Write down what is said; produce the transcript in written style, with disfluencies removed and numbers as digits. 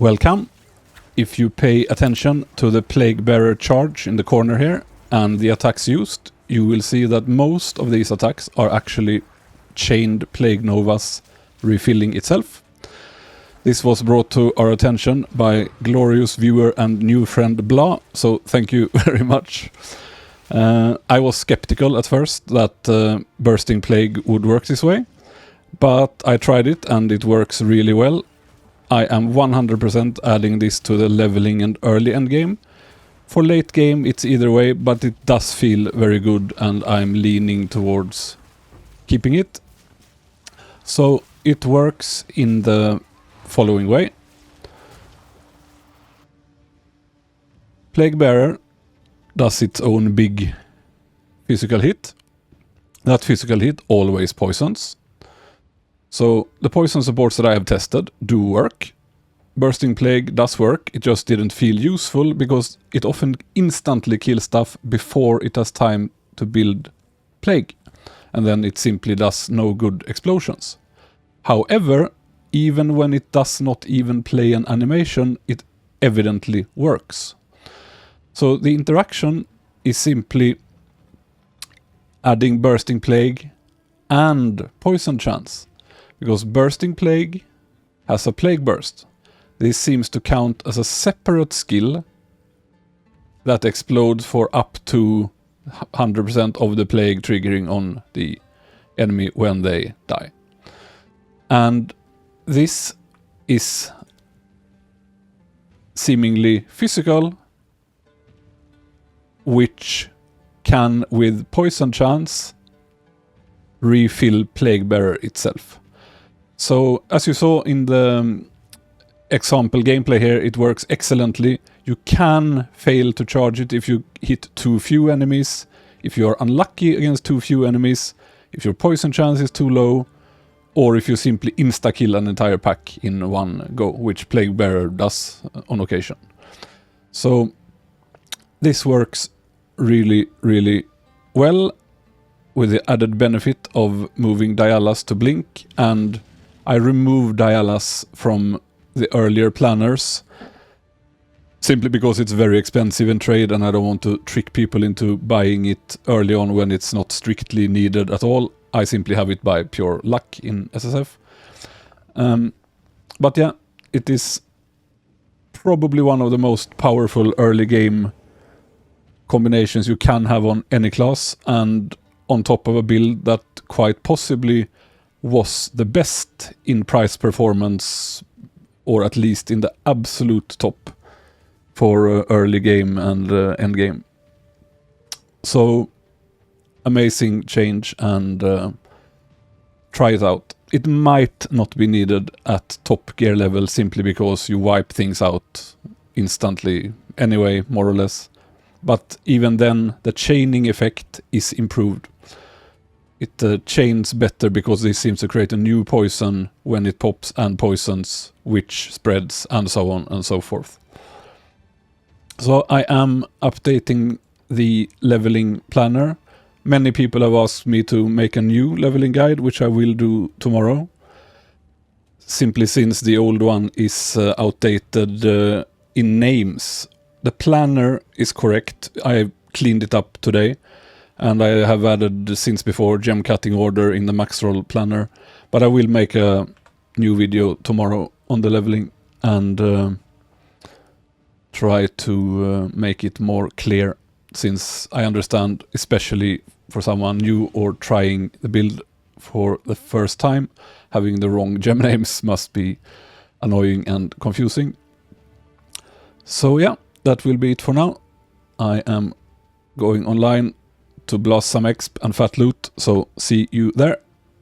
Welcome. If you pay attention to the Plague Bearer charge in the corner here and the attacks used, you will see that most of these attacks are actually chained Plague Novas refilling itself. This was brought to our attention by glorious viewer and new friend Blah, so thank you very much. I was skeptical at first that Bursting Plague would work this way, but I tried it and it works really well. I am 100% adding this to the leveling and early end game. For late game it's either way, but it does feel very good and I'm leaning towards keeping it. So it works in the following way. Plague Bearer does its own big physical hit. That physical hit always poisons. So the poison supports that I have tested do work. Bursting Plague does work, it just didn't feel useful because it often instantly kills stuff before it has time to build Plague. And then it simply does no good explosions. However, even when it does not even play an animation, it evidently works. So the interaction is simply adding Bursting Plague and Poison Chance. Because Bursting Plague has a Plague Burst. This seems to count as a separate skill that explodes for up to 100% of the Plague triggering on the enemy when they die. And this is seemingly physical, which can, with Poison Chance, refill Plague Bearer itself. So, as you saw in the example gameplay here, it works excellently. You can fail to charge it if you hit too few enemies, if you are unlucky against too few enemies, if your poison chance is too low, or if you simply insta-kill an entire pack in one go, which Plague Bearer does on occasion. So, this works really, really well, with the added benefit of moving Dialas to Blink, and I removed Dialas from the earlier planners simply because it's very expensive in trade and I don't want to trick people into buying it early on when it's not strictly needed at all. I simply have it by pure luck in SSF. But yeah, it is probably one of the most powerful early game combinations you can have on any class, and on top of a build that quite possibly was the best in price performance, or at least in the absolute top for early game and end game. So amazing change, and try it out. It might not be needed at top gear level simply because you wipe things out instantly anyway, more or less. But even then, the chaining effect is improved. It chains better because this seems to create a new poison when it pops and poisons, which spreads and so on and so forth. So I am updating the leveling planner. Many people have asked me to make a new leveling guide, which I will do tomorrow. Simply since the old one is outdated in names. The planner is correct. I cleaned it up today. And I have added since before gem cutting order in the max roll planner. But I will make a new video tomorrow on the leveling and try to make it more clear, since I understand, especially for someone new or trying the build for the first time, having the wrong gem names must be annoying and confusing. So yeah, that will be it for now. I am going online to blast some exp and fat loot, so see you there.